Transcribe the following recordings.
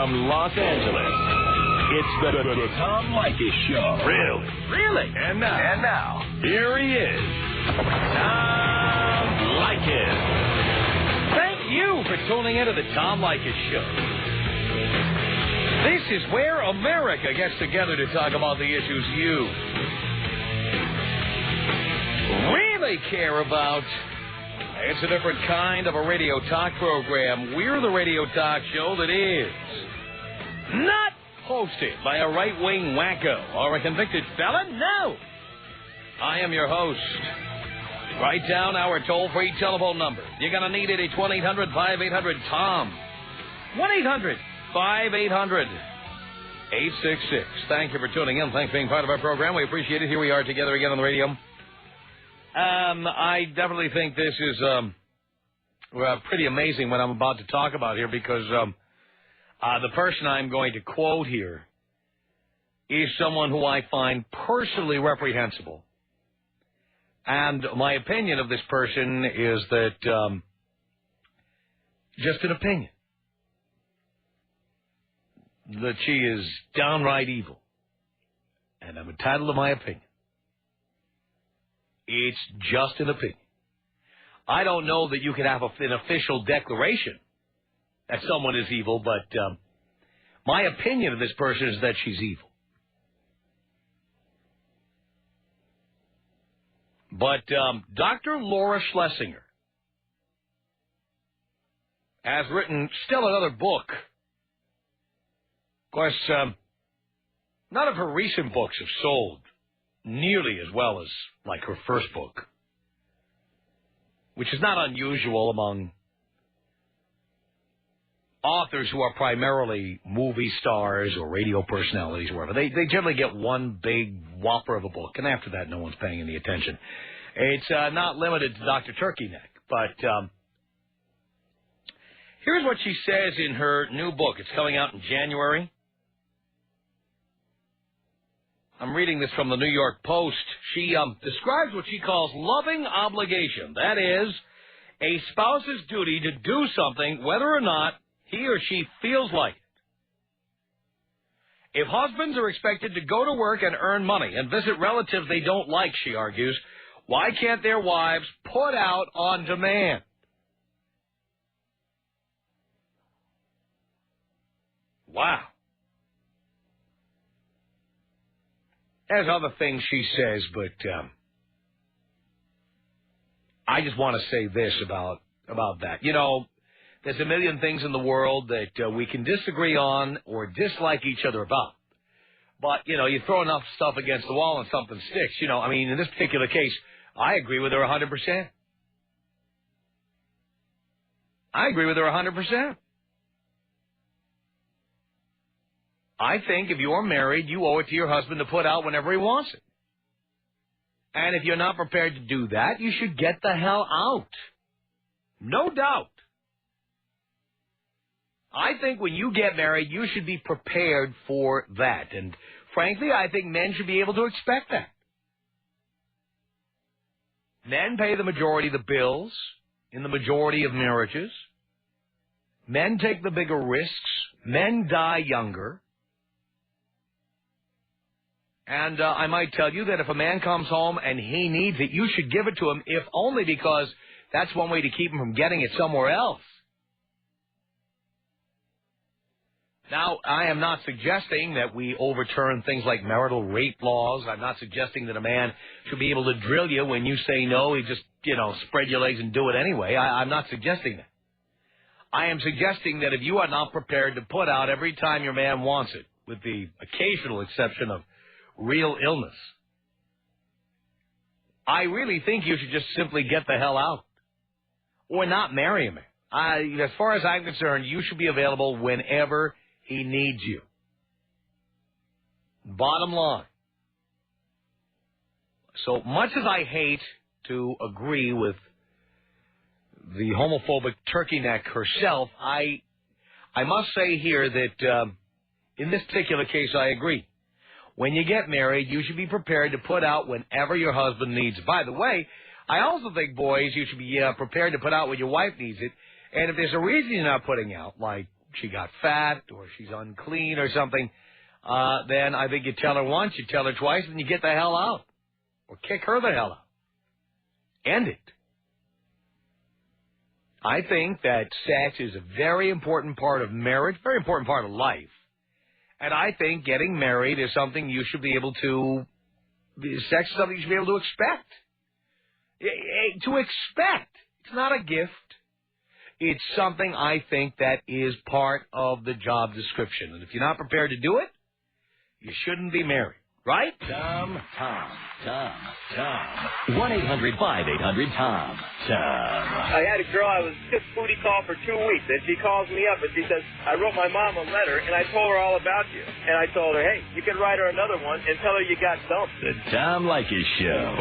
from Los Angeles, it's the Tom Leykis Show. Really? And now, here he is, Tom Leykis. Thank you for tuning into the Tom Leykis Show. This is where America gets together to talk about the issues you really care about. It's a different kind of a radio talk program. We're the radio talk show that is not hosted by a right-wing wacko or a convicted felon. No. I am your host. Write down our toll-free telephone number. You're going to need it at 1-800-5800-TOM. 1-800-5800-866. Thank you for tuning in. Thanks for being part of our program. We appreciate it. Here we are together again on the radio. I definitely think this is pretty amazing what I'm about to talk about here because the person I'm going to quote here is someone who I find personally reprehensible. And my opinion of this person is that just an opinion. That she is downright evil. And I'm entitled to my opinion. It's just an opinion. I don't know that you can have an official declaration that someone is evil, but my opinion of this person is that she's evil. But Dr. Laura Schlesinger has written still another book. Of course, none of her recent books have sold nearly as well as, like, her first book, which is not unusual among authors who are primarily movie stars or radio personalities or whatever. They generally get one big whopper of a book, and after that, no one's paying any attention. It's not limited to Dr. Turkey Neck, but here's what she says in her new book. It's coming out in January. I'm reading this from the New York Post. She describes what she calls loving obligation. That is, a spouse's duty to do something whether or not he or she feels like it. If husbands are expected to go to work and earn money and visit relatives they don't like, she argues, why can't their wives put out on demand? Wow. There's other things she says, but I just want to say this about that. You know, there's a million things in the world that we can disagree on or dislike each other about. But, you know, you throw enough stuff against the wall and something sticks. You know, I mean, in this particular case, I agree with her 100%. I agree with her 100%. I think if you're married, you owe it to your husband to put out whenever he wants it. And if you're not prepared to do that, you should get the hell out. No doubt. I think when you get married, you should be prepared for that. And frankly, I think men should be able to expect that. Men pay the majority of the bills in the majority of marriages. Men take the bigger risks. Men die younger. And I might tell you that if a man comes home and he needs it, you should give it to him, if only because that's one way to keep him from getting it somewhere else. Now, I am not suggesting that we overturn things like marital rape laws. I'm not suggesting that a man should be able to drill you when you say no. He just, spread your legs and do it anyway. I'm not suggesting that. I am suggesting that if you are not prepared to put out every time your man wants it, with the occasional exception of real illness, I really think you should just simply get the hell out or not marry him. As far as I'm concerned, you should be available whenever he needs you. Bottom line. So much as I hate to agree with the homophobic turkey neck herself, I must say here that in this particular case, I agree. When you get married, you should be prepared to put out whenever your husband needs it. By the way, I also think, boys, you should be prepared to put out when your wife needs it. And if there's a reason you're not putting out, like she got fat, or she's unclean or something, then I think you tell her once, you tell her twice, and you get the hell out. Or kick her the hell out. End it. I think that sex is a very important part of marriage, very important part of life. And I think getting married is something you should be able to, sex is something you should be able to expect. To expect. It's not a gift. It's something I think that is part of the job description. And if you're not prepared to do it, you shouldn't be married. Right? Tom. 1-800-5800-TOM. I had a girl I was just booty call for 2 weeks, and she calls me up and she says, I wrote my mom a letter, and I told her all about you. And I told her, hey, you can write her another one and tell her you got dumped. The Tom Leykis Show.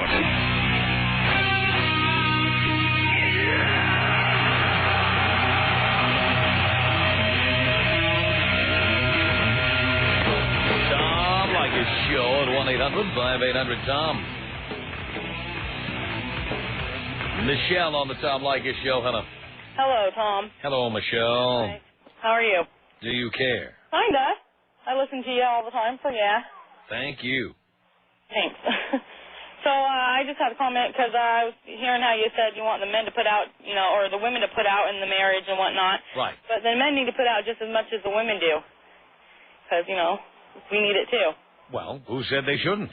Show at 1-800-5800-TOM. Michelle on the Tom Leykis Show. Hello. Hello, Tom. Hello, Michelle. Hi. How are you? Do you care? Kinda. I listen to you all the time, so yeah. Thank you. Thanks. So I just had a comment because I was hearing how you said you want the men to put out, or the women to put out in the marriage and whatnot. Right. But the men need to put out just as much as the women do because, we need it too. Well, who said they shouldn't?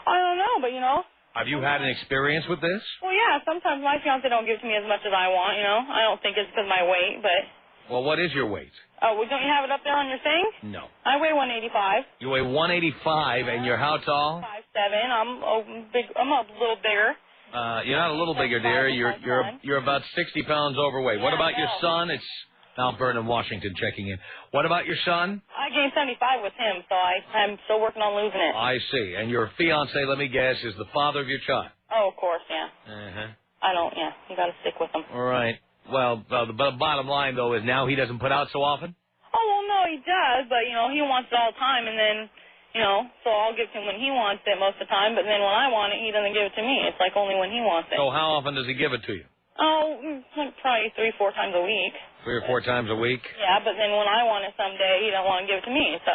I don't know, but, Have you had an experience with this? Well, yeah, sometimes my fiancé don't give to me as much as I want, I don't think it's because of my weight, but... Well, what is your weight? Oh, well, don't you have it up there on your thing? No. I weigh 185. You weigh 185, and you're how tall? 5'7". I'm a little bigger. You're not a little bigger, dear. You're about 60 pounds overweight. Yeah, what about your no. son? It's Mount Vernon, Washington, checking in. What about your son? I gained 75 with him, so I'm still working on losing it. I see. And your fiancé, let me guess, is the father of your child. Oh, of course, yeah. Uh-huh. You got to stick with him. All right. Well, the bottom line, though, is now he doesn't put out so often? Oh, well, no, he does, but, he wants it all the time, and then, so I'll give it to him when he wants it most of the time, but then when I want it, he doesn't give it to me. It's like only when he wants it. So how often does he give it to you? Oh, like probably 3-4 times a week. 3 or 4 times a week? Yeah, but then when I want it someday, he don't want to give it to me, so,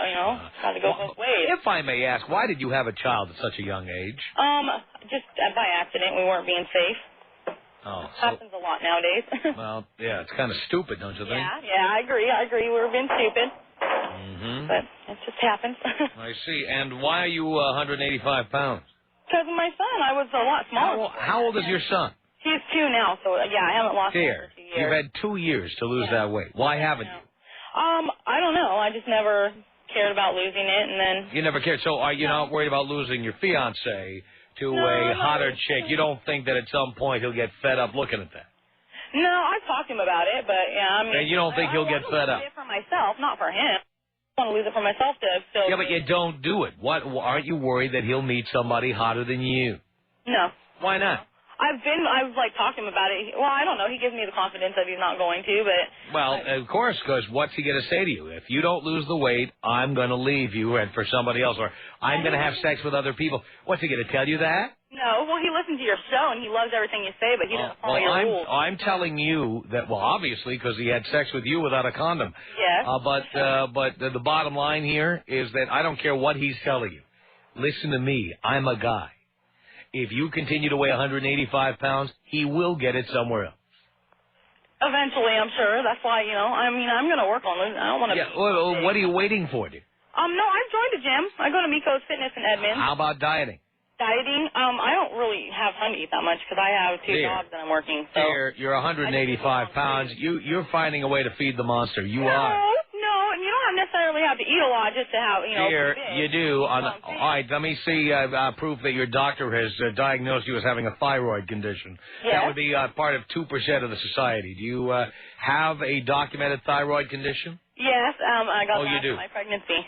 got to go both ways. If I may ask, why did you have a child at such a young age? Just by accident. We weren't being safe. Oh, happens a lot nowadays. Well, yeah, it's kind of stupid, don't you think? Yeah, I agree. We were being stupid. Mm-hmm. But it just happens. I see. And why are you 185 pounds? Because of my son. I was a lot smaller. How old is your son? He's 2 now, so yeah, I haven't lost him for 2 years. You've had 2 years to lose that weight. Why haven't you? I don't know. I just never cared about losing it, and then... You never cared. So are you not worried about losing your fiancé to a hotter chick? You don't think that at some point he'll get fed up looking at that? No, I've talked to him about it, but yeah, I mean... And you don't think he'll get fed up? I want to lose it for myself, not for him. I want to lose it for myself to still... Yeah, but you don't do it. Aren't you worried that he'll meet somebody hotter than you? No. Why not? I've talked to him about it. Well, I don't know. He gives me the confidence that he's not going to, but... Well, of course, because what's he going to say to you? If you don't lose the weight, I'm going to leave you and for somebody else, or I'm going to have sex with other people. What's he going to tell you that? No. Well, he listens to your show, and he loves everything you say, but he doesn't follow your rules. I'm telling you that, well, obviously, because he had sex with you without a condom. Yes. But the bottom line here is that I don't care what he's telling you. Listen to me. I'm a guy. If you continue to weigh 185 pounds, he will get it somewhere else. Eventually, I'm sure. That's why, I'm going to work on it. I don't want to... Yeah, well, what are you waiting for, dear? No, I've joined a gym. I go to Miko's Fitness in Edmonds. How about dieting? Dieting? I don't really have time to eat that much because I have 2 jobs that I'm working. So. Dear, you're 185 pounds. You're finding a way to feed the monster. You are. No, and you don't necessarily have to eat a lot just to have, Dear, you do. All right, let me see proof that your doctor has diagnosed you as having a thyroid condition. Yes. That would be part of 2% of the society. Do you have a documented thyroid condition? Yes, I got that you do. in my pregnancy.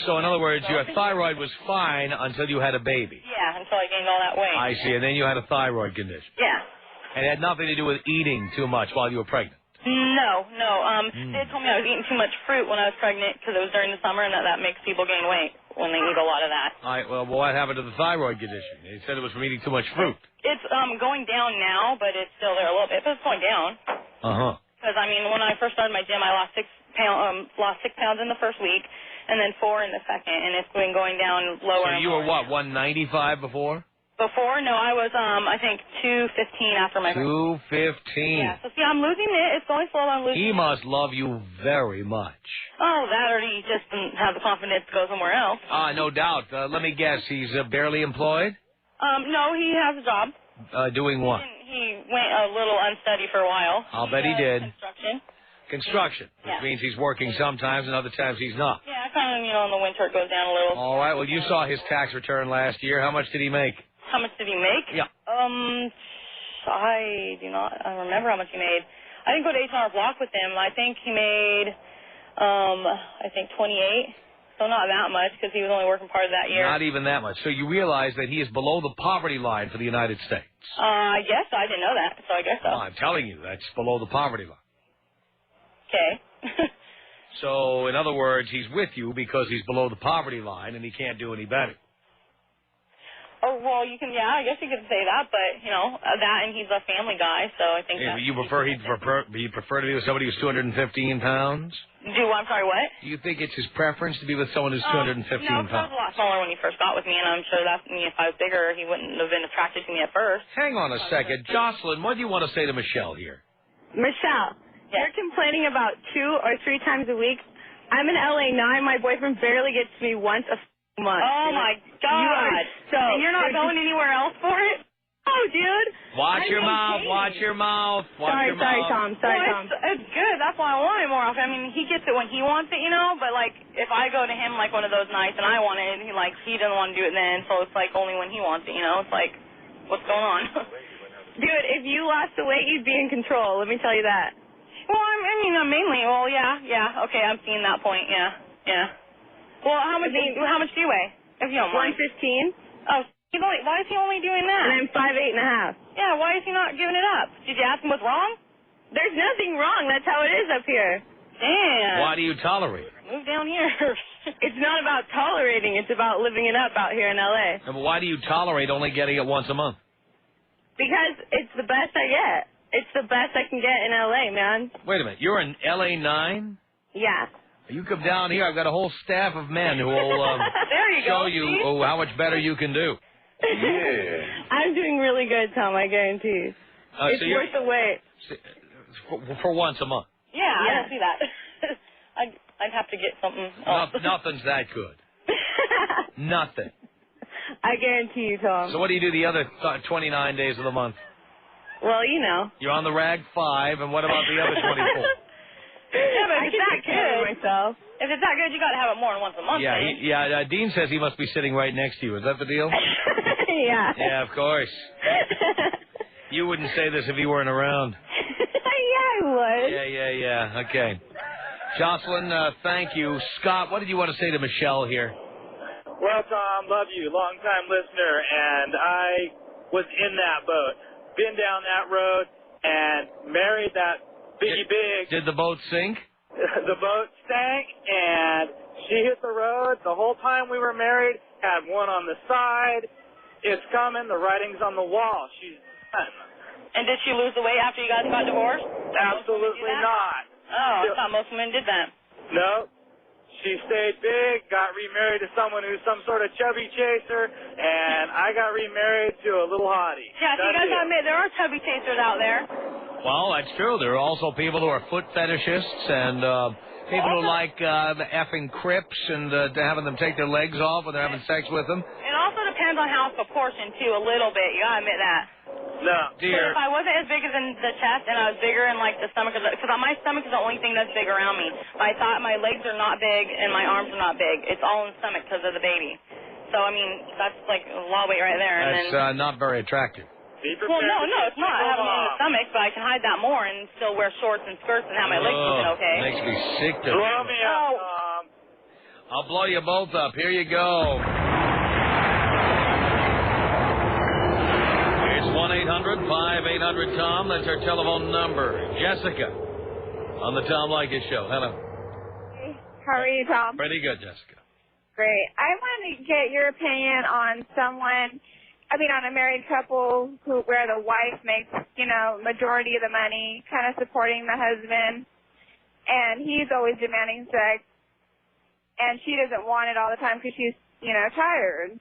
So in other words, your thyroid was fine until you had a baby. Yeah, until I gained all that weight. I see, and then you had a thyroid condition. Yeah. And it had nothing to do with eating too much while you were pregnant. No. They told me I was eating too much fruit when I was pregnant because it was during the summer and that makes people gain weight when they eat a lot of that. All right, well, what happened to the thyroid condition? They said it was from eating too much fruit. It's going down now, but it's still there a little bit. But it's going down. Uh-huh. Because, when I first started my gym, I lost 6 lost 6 pounds in the first week, and then 4 in the second, and it's been going down lower. So you were what, 195 before? Before? No, I was, I think 215 after my 215. Yeah, so see, I'm losing it. It's going slow. I'm losing it. He must love you very much. Oh, that, or he just doesn't have the confidence to go somewhere else. No doubt. Let me guess, he's barely employed? No, he has a job. Doing what? He went a little unsteady for a while. I'll bet he did. Construction. Which means he's working sometimes and other times he's not. Yeah, kind of, in the winter it goes down a little. All right, well, you saw his tax return last year. How much did he make? How much did he make? Yeah. I do not remember how much he made. I didn't go to H&R Block with him. I think he made, 28. So not that much because he was only working part of that year. Not even that much. So you realize that he is below the poverty line for the United States. I guess so. I didn't know that, so I guess so. Well, I'm telling you, that's below the poverty line. Okay. So, in other words, he's with you because he's below the poverty line and he can't do any better. Oh, well, I guess you could say that, but, that and he's a family guy, so I think You prefer he'd prefer to be with somebody who's 215 pounds? I'm sorry, what? Do you think it's his preference to be with someone who's 215 No, pounds? he was a lot smaller when he first got with me, and I'm sure that if I was bigger, he wouldn't have been attracted to me at first. Hang on a second. Jocelyn, what do you want to say to Michelle here? Michelle, yes. You're complaining about 2 or 3 times a week. I'm in LA now, and my boyfriend barely gets to me once a month. Oh, my God. And you're not going anywhere else for it? Oh, dude. Watch your mouth. Watch your mouth. Sorry, Tom. It's good. That's why I want it more often. I mean, he gets it when he wants it, but, if I go to him, one of those nights and I want it, he doesn't want to do it then, so it's, only when he wants it, It's what's going on? Dude, if you lost the weight, you'd be in control. Let me tell you that. Well, mainly, yeah. Okay, I'm seeing that point, yeah. Well, how much do you weigh, if you don't mind? 115. Oh, why is he only doing that? And I'm 5'8.5". Yeah, why is he not giving it up? Did you ask him what's wrong? There's nothing wrong. That's how it is up here. Damn. Why do you tolerate it? Move down here. It's not about tolerating. It's about living it up out here in L.A. But why do you tolerate only getting it once a month? Because it's the best I get. It's the best I can get in L.A., man. Wait a minute. You're in L.A. 9? Yeah. You come down here, I've got a whole staff of men who will show you how much better you can do. Yeah. I'm doing really good, Tom, I guarantee. It's worth the wait. For once a month? Yeah, I don't see that. I'd have to get something else. Nothing's that good. Nothing. I guarantee you, Tom. So what do you do the other 29 days of the month? Well, You're on the rag 5, and what about the other 24? Yeah, but if it's that good, myself. If it's that good, you got to have it more than once a month. Yeah, Dean says he must be sitting right next to you. Is that the deal? Yeah. Yeah, of course. You wouldn't say this if he weren't around. Yeah, I would. Yeah. Okay. Jocelyn, thank you. Scott, what did you want to say to Michelle here? Well, Tom, love you, long-time listener, and I was in that boat. Been down that road and married that Biggie Big. Did the boat sink? The boat sank, and she hit the road. The whole time we were married, had one on the side. It's coming. The writing's on the wall. She's done. And did she lose the weight after you guys got divorced? Absolutely not. Oh, I thought most women did that. No. She stayed big, got remarried to someone who's some sort of chubby chaser, and I got remarried to a little hottie. Yeah, so you guys admit there are chubby chasers out there. Well, that's true. There are also people who are foot fetishists and people who like effing crips and having them take their legs off when they're having sex with them. It also depends on how it's proportioned, too, a little bit. You gotta admit that. No. Dear. But if I wasn't as big as in the chest and I was bigger in, the stomach, because my stomach is the only thing that's big around me. My legs are not big and my arms are not big. It's all in the stomach because of the baby. So, that's a lot of weight right there. That's not very attractive. Well, no, it's not. I have them in the stomach, but I can hide that more and still wear shorts and skirts and have my legs looking okay. Makes me sick to Blow me up, Tom. I'll blow you both up. Here you go. It's 1-800-5800-TOM. That's our telephone number. Jessica on the Tom Leykis Show. Hello. Hey, how are you, Tom? Pretty good, Jessica. Great. I want to get your opinion on on a married couple where the wife makes, majority of the money, kind of supporting the husband. and he's always demanding sex, and she doesn't want it all the time because she's, tired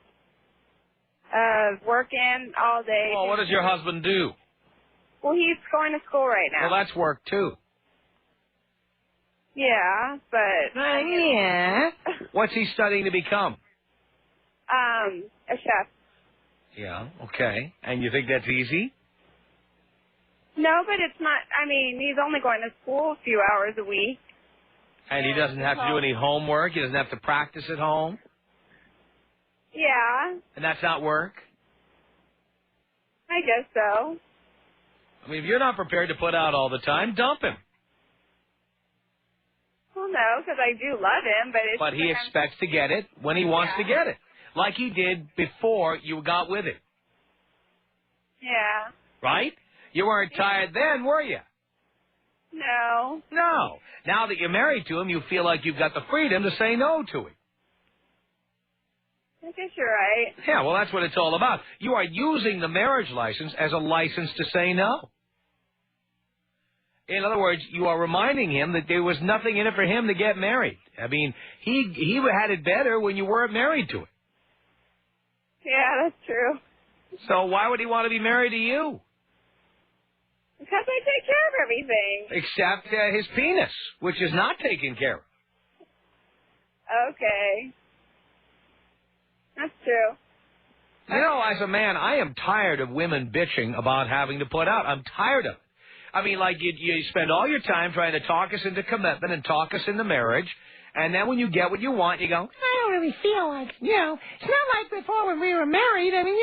of working all day. Well, what does your husband do? Well, he's going to school right now. Well, that's work, too. Yeah, but... yeah. What's he studying to become? A chef. Yeah, okay. And you think that's easy? No, but it's not, he's only going to school a few hours a week. And he doesn't have to do any homework? He doesn't have to practice at home? Yeah, And that's not work? I guess so. I mean, if you're not prepared to put out all the time, dump him. Well, no, because I do love him, but it's... But he expects to get it when he wants to get it. Like he did before you got with him. Yeah. Right? You weren't tired then, were you? No. No. Now that you're married to him, you feel like you've got the freedom to say no to him. I guess you're right. Yeah, well, that's what it's all about. You are using the marriage license as a license to say no. In other words, you are reminding him that there was nothing in it for him to get married. I mean, he had it better when you weren't married to him. Yeah, that's true. So why would he want to be married to you? Because I take care of everything. Except his penis, which is not taken care of. Okay. That's true. You know, as a man, I am tired of women bitching about having to put out. I'm tired of it. I mean, like, you spend all your time trying to talk us into commitment and talk us into marriage, and then when you get what you want, you go, I don't really feel like, it's not like before when we were married. I mean,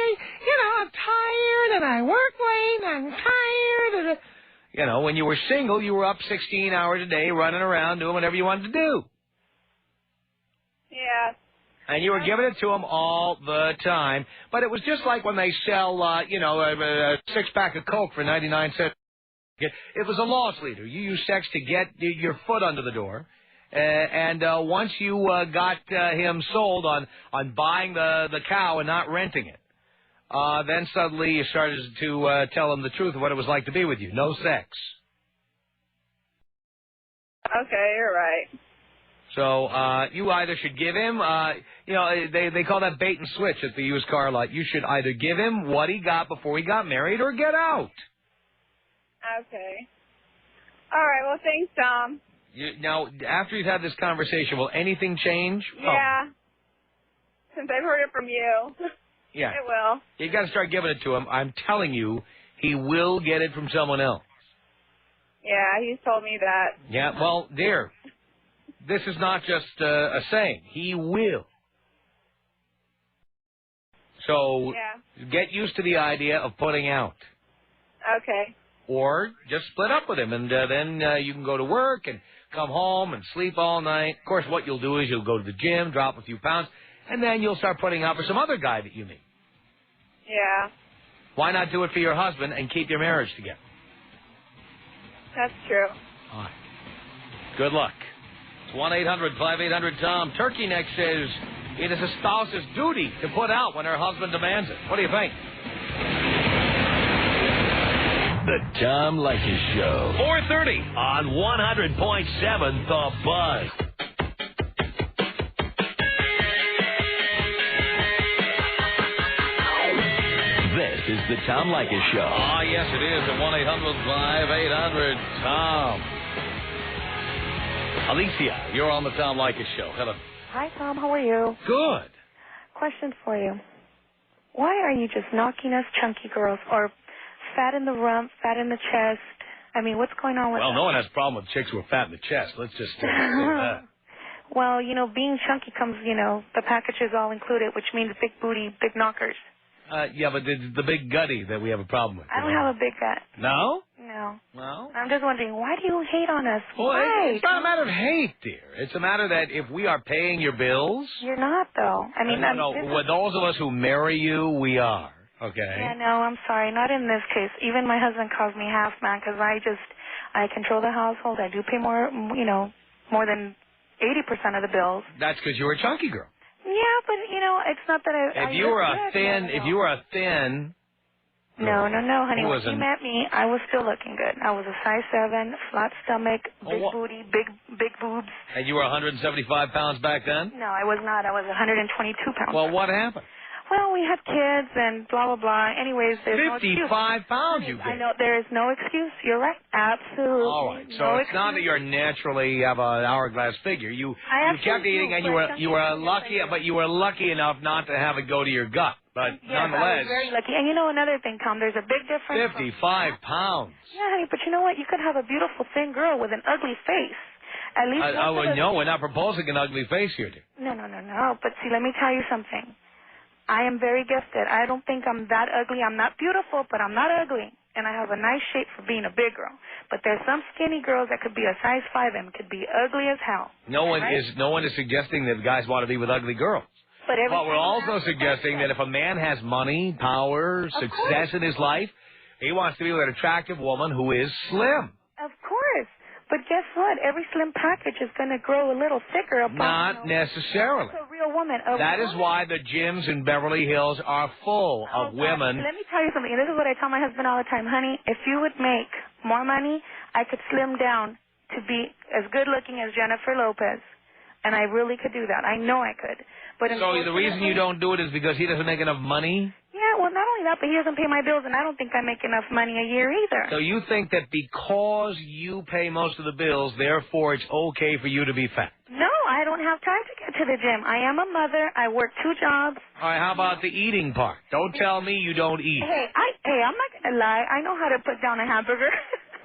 I'm tired, and I work late, and I'm tired. And, when you were single, you were up 16 hours a day running around doing whatever you wanted to do. Yeah. And you were giving it to them all the time. But it was just like when they sell, a six-pack of Coke for 99 cents. It was a loss leader. You use sex to get your foot under the door. And once you got him sold on buying the cow and not renting it, then suddenly you started to tell him the truth of what it was like to be with you. No sex. Okay, you're right. So you either should give him, they call that bait and switch at the used car lot. You should either give him what he got before he got married or get out. Okay. All right, well, thanks, Tom. Now, after you've had this conversation, will anything change? Yeah. Since I've heard it from you. Yeah. It will. You got to start giving it to him. I'm telling you, he will get it from someone else. Yeah, he's told me that. Yeah, well, dear, this is not just a saying. He will. So get used to the idea of putting out. Okay. Or just split up with him, and then you can go to work and come home and sleep all night. Of course, what you'll do is you'll go to the gym, drop a few pounds, and then you'll start putting out for some other guy that you meet. Yeah. Why not do it for your husband and keep your marriage together? That's true. All right. Good luck. It's 1-800-5800-TOM. Turkey Neck says it is a spouse's duty to put out when her husband demands it. What do you think? The Tom Leykis Show. 4:30 on 100.7 The Buzz. This is the Tom Leykis Show. Ah, yes, it is at 1-800-5800-TOM. Alicia, you're on the Tom Leykis Show. Hello. Hi, Tom. How are you? Good. Question for you. Why are you just knocking us chunky girls or fat in the rump, fat in the chest? I mean, what's going on with that? Well, no one has a problem with chicks who are fat in the chest. Let's just say that. Well, being chunky comes, the package is all included, which means big booty, big knockers. Yeah, but it's the big gutty that we have a problem with. I don't have a big gut. No? No. No? I'm just wondering, why do you hate on us? Well, why? it's not a matter of hate, dear. It's a matter that if we are paying your bills... You're not, though. I mean... No, with those of us who marry you, we are. Okay? Yeah, no, I'm sorry. Not in this case. Even my husband calls me half man because I control the household. I do pay more, more than 80% of the bills. That's because you're a chunky girl. Yeah, but, it's not that If you were a thin No, honey. Who When was you met me, I was still looking good. I was a size 7, flat stomach, big booty, big boobs. And you were 175 pounds back then? No, I was not. I was 122 pounds. Well, what happened? Well, we had kids and blah, blah, blah. Anyways, there's no excuse. 55 pounds you gained. I know. There is no excuse. You're right. Absolutely. All right. So it's not that you're naturally have an hourglass figure. You kept eating, and you were lucky, but you were lucky enough not to have it go to your gut. But yes, nonetheless, I was very lucky. And you know another thing, Tom, there's a big difference. 55 pounds. Yeah, honey, but you know what? You could have a beautiful thin girl with an ugly face. At least no, we're not proposing an ugly face here, dear. No. But see, let me tell you something. I am very gifted. I don't think I'm that ugly. I'm not beautiful, but I'm not ugly. And I have a nice shape for being a big girl. But there's some skinny girls that could be a size 5 and could be ugly as hell. No one is suggesting that guys want to be with ugly girls. But we're also suggesting that if a man has money, power, success in his life, he wants to be with an attractive woman who is slim. Of course. But guess what? Every slim package is going to grow a little thicker. Not necessarily. It's a real woman. That is why the gyms in Beverly Hills are full of women. Let me tell you something. And this is what I tell my husband all the time. Honey, if you would make more money, I could slim down to be as good looking as Jennifer Lopez. And I really could do that. I know I could. But so the reason you don't do it is because he doesn't make enough money? Yeah, well, not only that, but he doesn't pay my bills, and I don't think I make enough money a year either. So you think that because you pay most of the bills, therefore it's okay for you to be fat? No, I don't have time to get to the gym. I am a mother. I work 2 jobs. All right, how about the eating part? Don't tell me you don't eat. Hey, I'm not going to lie. I know how to put down a hamburger.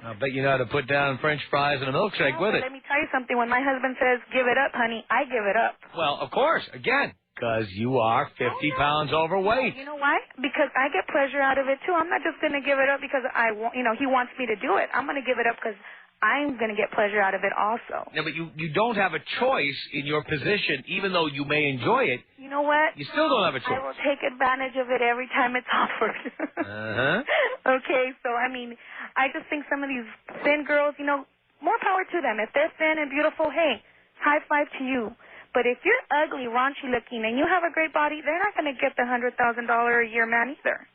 I bet you know how to put down French fries and a milkshake with it. Let me tell you something. When my husband says, give it up, honey, I give it up. Well, of course, again, because you are 50 pounds overweight. You know why? Because I get pleasure out of it, too. I'm not just going to give it up because he wants me to do it. I'm going to give it up because I'm going to get pleasure out of it also. No, but you don't have a choice in your position, even though you may enjoy it. You know what? You still don't have a choice. I will take advantage of it every time it's offered. Okay, so, I just think some of these thin girls, more power to them. If they're thin and beautiful, hey, high five to you. But if you're ugly, raunchy looking, and you have a great body, they're not going to get the $100,000 a year man either.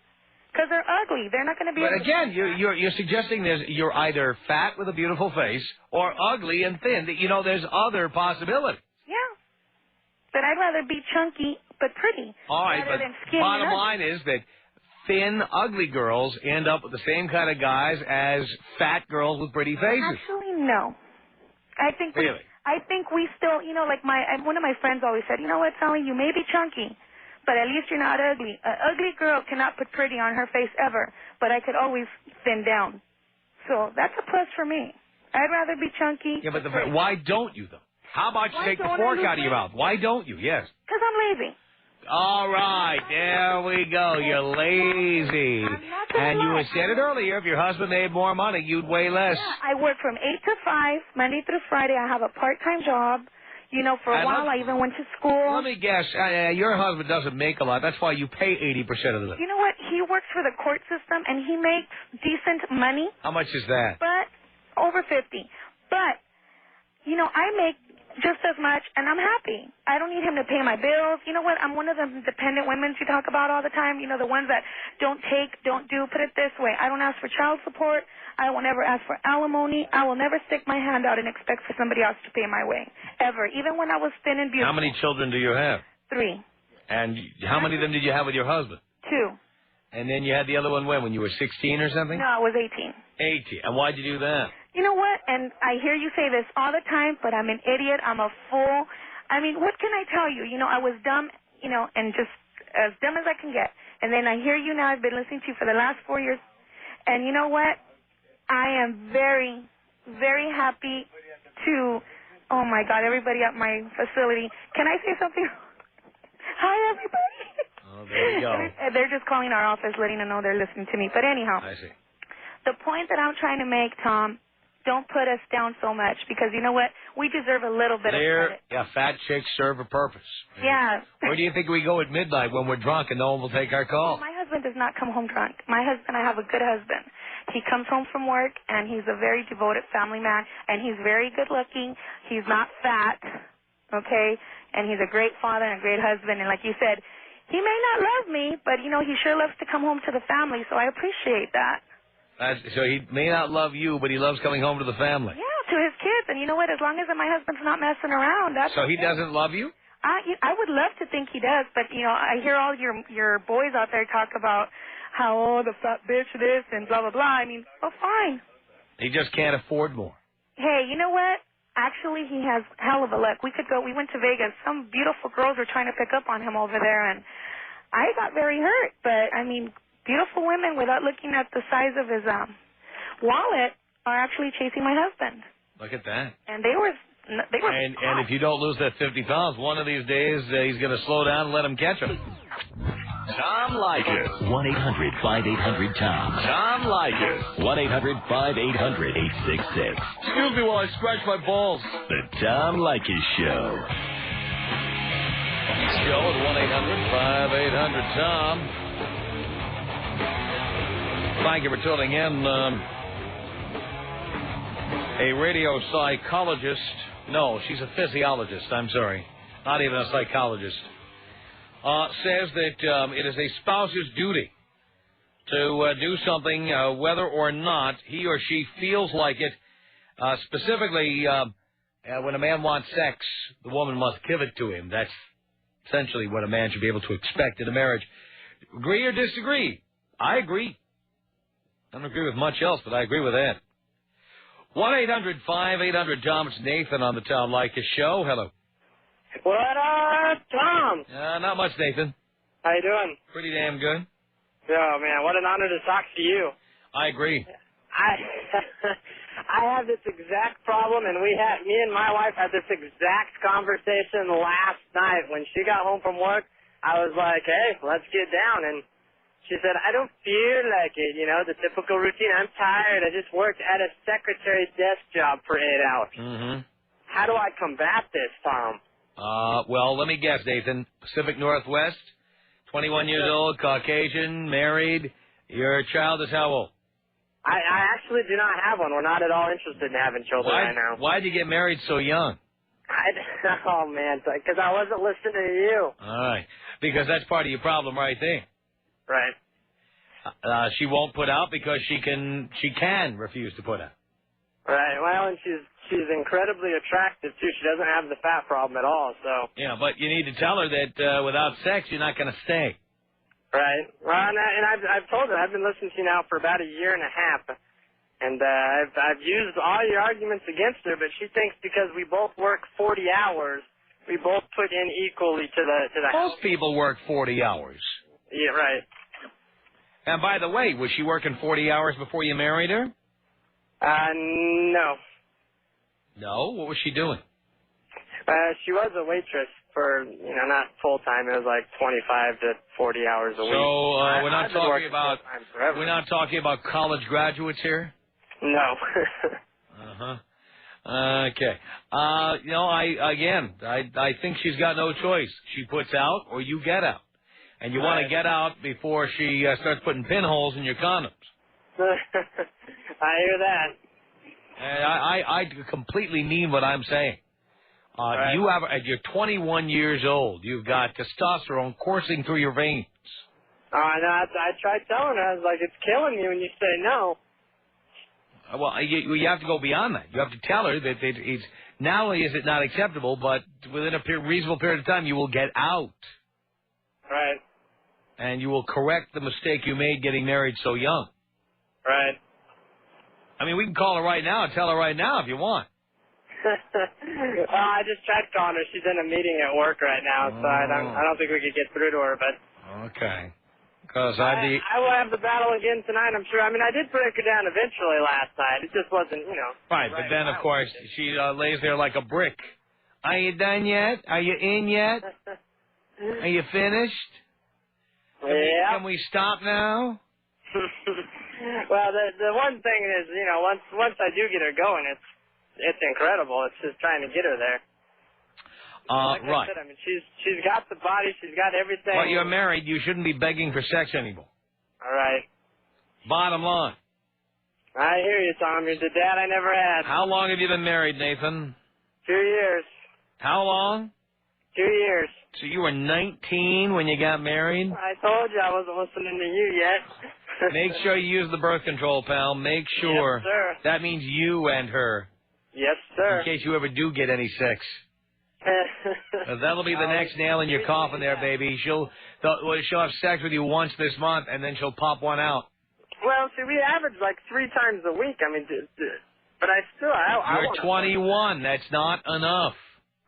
Because they're ugly. They're not going to be. But again, you're suggesting you're either fat with a beautiful face or ugly and thin. There's other possibilities. Yeah. But I'd rather be chunky but pretty. All right, but bottom line is that thin, ugly girls end up with the same kind of guys as fat girls with pretty faces. Actually, no. I think really. I think we still, like one of my friends always said, you know what, Sally, you may be chunky, but at least you're not ugly. An ugly girl cannot put pretty on her face ever, but I could always thin down. So that's a plus for me. I'd rather be chunky. Yeah, but why don't you, though? How about you take the fork out of your mouth? Why don't you? Yes. Because I'm lazy. All right, there we go. You're lazy. And you had said it earlier, if your husband made more money, you'd weigh less. Yeah, I work from 8 to 5, Monday through Friday. I have a part-time job. For a while, I even went to school. Let me guess. Your husband doesn't make a lot. That's why you pay 80% of the living. You know what? He works for the court system, and he makes decent money. How much is that? But over 50. But, I make just as much, and I'm happy. I don't need him to pay my bills. You know what? I'm one of the dependent women you talk about all the time. The ones that don't take, don't do. Put it this way. I don't ask for child support. I will never ask for alimony. I will never stick my hand out and expect for somebody else to pay my way. Ever. Even when I was thin and beautiful. How many children do you have? 3. And how many of them did you have with your husband? 2. And then you had the other one when you were 16 or something? No, I was 18. 18. And why'd you do that? You know what? And I hear you say this all the time, but I'm an idiot. I'm a fool. What can I tell you? I was dumb, and just as dumb as I can get. And then I hear you now. I've been listening to you for the last 4 years. And you know what? I am very, very happy to, oh, my God, everybody at my facility. Can I say something? Hi, everybody. Oh, there you go. They're just calling our office, letting them know they're listening to me. But anyhow. I see. The point that I'm trying to make, Tom, don't put us down so much because you know what? We deserve a little bit of credit. Yeah, fat chicks serve a purpose. Yeah. Where do you think we go at midnight when we're drunk and no one will take our call? My husband does not come home drunk. My husband, I have a good husband. He comes home from work and he's a very devoted family man and he's very good looking. He's not fat, okay? And he's a great father and a great husband. And like you said, He may not love me, but, you know, he sure loves to come home to the family, so I appreciate that. So he may not love you, but he loves coming home to the family. Yeah, to his kids. And you know what? As long as my husband's not messing around, that's So okay. he doesn't love you? I would love to think he does, but, you know, I hear all your boys out there talk about how, oh, the fat bitch this and blah, blah, blah. I mean, well, fine. He just can't afford more. Hey, you know what? Actually, he has hell of a luck. We went to Vegas. Some beautiful girls were trying to pick up on him over there, and I got very hurt. But, I mean, beautiful women, without looking at the size of his wallet, are actually chasing my husband. Look at that. And they were And if you don't lose that 50 pounds, one of these days he's going to slow down and let him catch him. Tom Leykis. 1-800-5800-TOM. Tom Leykis. 1-800-5800-866. Excuse me while I scratch my balls. The Tom Leykis Show. Show at 1-800-5800-TOM. Thank you for tuning in. A radio psychologist. No, she's a physiologist. I'm sorry. Not even a psychologist. Says that it is a spouse's duty to do something whether or not he or she feels like it. Specifically, when a man wants sex, the woman must give it to him. That's essentially what a man should be able to expect in a marriage. Agree or disagree? I agree. I don't agree with much else, but I agree with that. 1-800-5800-TOM. It's Nathan on the Tom Leykis Show. Hello. What up, Tom? Not much, Nathan. How you doing? Pretty damn good. Oh, man, what an honor to talk to you. I agree. I have this exact problem, and me and my wife had this exact conversation last night. When she got home from work, I was like, hey, let's get down, and she said, I don't feel like it, you know, the typical routine. I'm tired. I just worked at a secretary's desk job for 8 hours. Mm-hmm. How do I combat this, Tom? Well, let me guess, Nathan. Pacific Northwest, 21 years old, Caucasian, married. Your child is how old? I actually do not have one. We're not at all interested in having children right now. Why'd you get married so young? Oh, man, because I wasn't listening to you. All right. Because that's part of your problem right there. Right. She won't put out because she can refuse to put out. Right. Well, and she's incredibly attractive too. She doesn't have the fat problem at all. So. Yeah, but you need to tell her that without sex you're not going to stay. Right. Well, and I've told her I've been listening to you now for about a year and a half, and I've used all your arguments against her, but she thinks because we both work 40 hours, we both put in equally to the house. Most people work 40 hours. Yeah. Right. And by the way, was she working 40 hours before you married her? No. No? What was she doing? She was a waitress for, not full time. It was like 25 to 40 hours a week. So we're not talking about college graduates here? No. Okay. I think she's got no choice. She puts out or you get out. And you want to get out before she starts putting pinholes in your condoms. I hear that. And I completely mean what I'm saying. Right. You're 21 years old. You've got testosterone coursing through your veins. I tried telling her. I was like, it's killing me when you say no. Well, you have to go beyond that. You have to tell her that it's not only is it not acceptable, but within a reasonable period of time, you will get out. Right. And you will correct the mistake you made getting married so young. Right. I mean, we can call her right now and tell her right now if you want. I just tried calling her. She's in a meeting at work right now, so I don't think we could get through to her. But okay, because I will have the battle again tonight. I'm sure. I mean, I did break her down eventually last night. It just wasn't, Right, but then of course she lays there like a brick. Are you done yet? Are you in yet? Are you finished? Yeah. Can we stop now? Well, the one thing is, once I do get her going, it's incredible. It's just trying to get her there. Like right. I said, I mean, she's got the body, she's got everything. But you're married. You shouldn't be begging for sex anymore. All right. Bottom line. I hear you, Tom. You're the dad I never had. How long have you been married, Nathan? 2 years. How long? 2 years. So you were 19 when you got married? I told you I wasn't listening to you yet. Make sure you use the birth control, pal. Make sure. Yes, sir. That means you and her. Yes, sir. In case you ever do get any sex. That'll be the next nail in your coffin there, baby. She'll have sex with you once this month, and then she'll pop one out. Well, see, we average like 3 times a week. I mean, but I still, You're 21. That's not enough.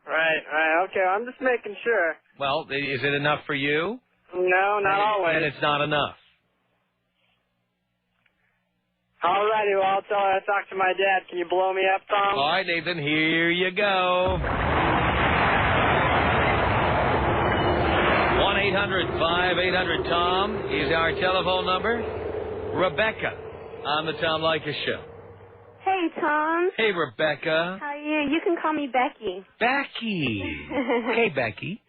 Right. Okay, I'm just making sure. Well, is it enough for you? No, not always. And it's not enough. All righty, well, I'll tell her I talked to my dad. Can you blow me up, Tom? All right, Nathan, here you go. 1-800-5800-TOM is our telephone number. Rebecca on the Tom Leykis Show. Hey, Tom. Hey, Rebecca. How are you? You can call me Becky. Becky. Hey, Becky.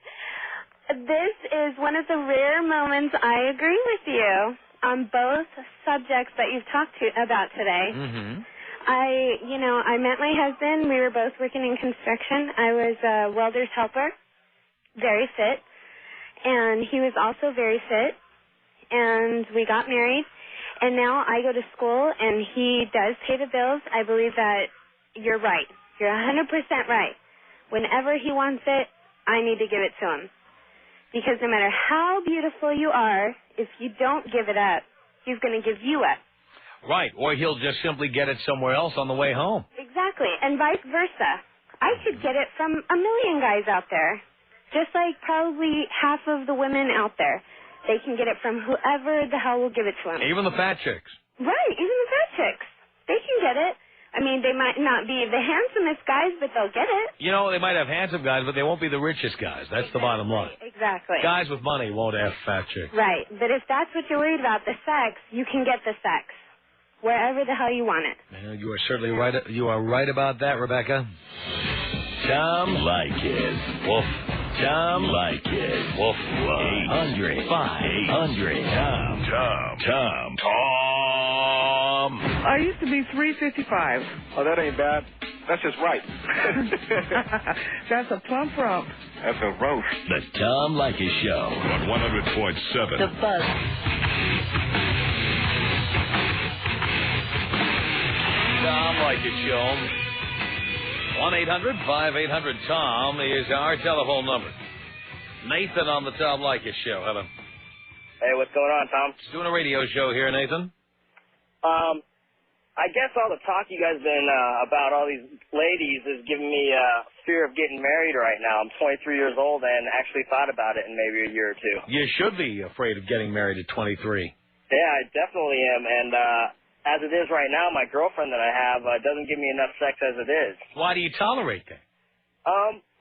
This is one of the rare moments I agree with you on both subjects that you've talked about today. Mm-hmm. I met my husband. We were both working in construction. I was a welder's helper, very fit, and he was also very fit, and we got married. And now I go to school, and he does pay the bills. I believe that you're right. You're 100% right. Whenever he wants it, I need to give it to him. Because no matter how beautiful you are, if you don't give it up, he's going to give you up. Right, or he'll just simply get it somewhere else on the way home. Exactly, and vice versa. I could get it from a million guys out there, just like probably half of the women out there. They can get it from whoever the hell will give it to them. Even the fat chicks. Right, even the fat chicks. They can get it. I mean, they might not be the handsomest guys, but they'll get it. You know, they might have handsome guys, but they won't be the richest guys. That's the bottom line. Exactly. Guys with money won't have fat chicks. Right, but if that's what you're worried about, the sex, you can get the sex wherever the hell you want it. Well, you are certainly right. You are right about that, Rebecca. Tom Leykis. Woof. Tom Leykis. Woof. 800-5800. Tom. I used to be 355. Oh, that ain't bad. That's just right. That's a plump rump. That's a roast. The Tom Leykis Show on 100.7. The Buzz. Tom Leykis Show. 1-800-5800-TOM is our telephone number. Nathan on the Tom Leykis Show. Hello. Hey, what's going on, Tom? Just doing a radio show here, Nathan. I guess all the talk you guys been about all these ladies is giving me fear of getting married right now. I'm 23 years old and actually thought about it in maybe a year or two. You should be afraid of getting married at 23. Yeah, I definitely am. And as it is right now, my girlfriend that I have doesn't give me enough sex as it is. Why do you tolerate that?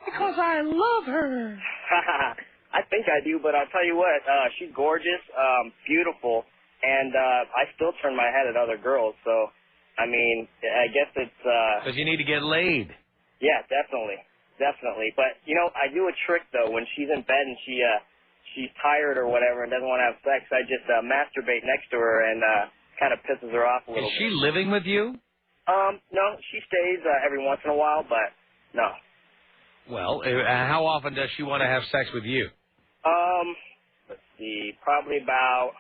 Because I love her. I think I do, but I'll tell you what, she's gorgeous, beautiful, and I still turn my head at other girls, so, I mean, I guess it's... Because you need to get laid. Yeah, definitely. But, you know, I do a trick, though. When she's in bed and she's tired or whatever and doesn't want to have sex, I just masturbate next to her and kind of pisses her off a little bit. Is she living with you? No, she stays every once in a while, but no. Well, how often does she want to have sex with you? Let's see, probably about,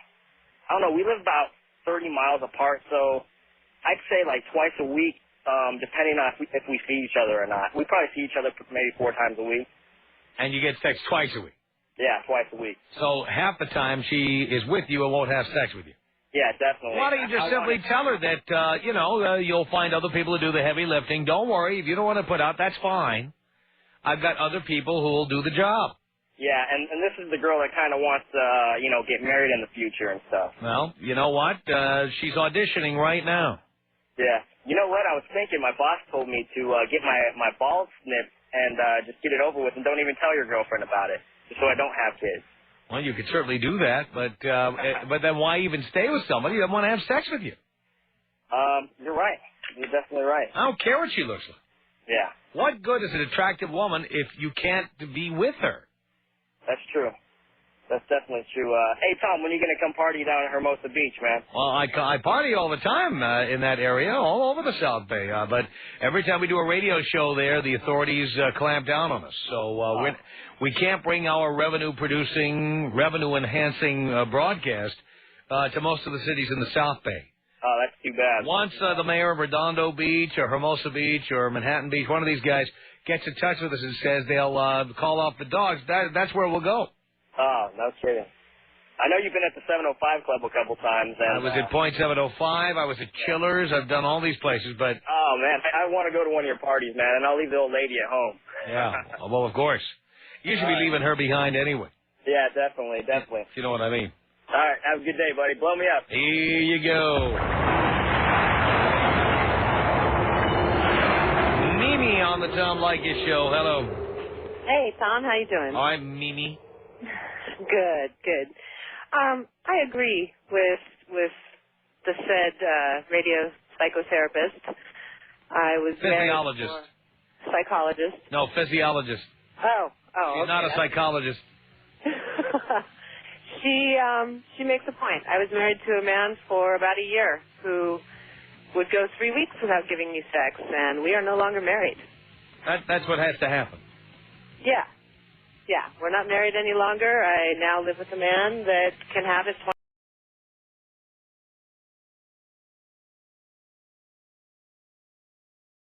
I don't know, we live about 30 miles apart, so I'd say like twice a week, depending on if we see each other or not. We probably see each other maybe 4 times a week. And you get sex twice a week? Yeah, twice a week. So half the time she is with you and won't have sex with you? Yeah, definitely. Why don't you just simply tell her that, you'll find other people to do the heavy lifting. Don't worry. If you don't want to put out, that's fine. I've got other people who will do the job. Yeah, and this is the girl that kind of wants to, get married in the future and stuff. Well, you know what? She's auditioning right now. Yeah. You know what? I was thinking my boss told me to get my balls snipped and just get it over with and don't even tell your girlfriend about it, just so I don't have kids. Well, you could certainly do that, but then why even stay with somebody who doesn't want to have sex with you? You're right. You're definitely right. I don't care what she looks like. Yeah. What good is an attractive woman if you can't be with her? That's true. That's definitely true. Hey, Tom, when are you going to come party down at Hermosa Beach, man? Well, I party all the time in that area, all over the South Bay. But every time we do a radio show there, the authorities clamp down on us. So we can't bring our revenue-enhancing broadcast to most of the cities in the South Bay. Oh, that's too bad. Once the mayor of Redondo Beach or Hermosa Beach or Manhattan Beach, one of these guys gets in touch with us and says they'll call off the dogs, that's where we'll go. Oh, no kidding. I know you've been at the 705 Club a couple times. And, I was at Point 705. I was at Chillers. I've done all these places, but... Oh, man, I want to go to one of your parties, man, and I'll leave the old lady at home. Yeah, well, of course. You should be leaving her behind anyway. Yeah, definitely. If you know what I mean. All right, have a good day, buddy. Blow me up. Here you go. Mimi on the Tom Leykis Show. Hello. Hey, Tom, how you doing? I'm Mimi. Good. I agree with the said radio psychotherapist. I was Physiologist. Psychologist. No, physiologist. Oh. She's not a psychologist. She makes a point. I was married to a man for about a year who would go 3 weeks without giving me sex, and we are no longer married. That's what has to happen. Yeah, we're not married any longer. I now live with a man that can have his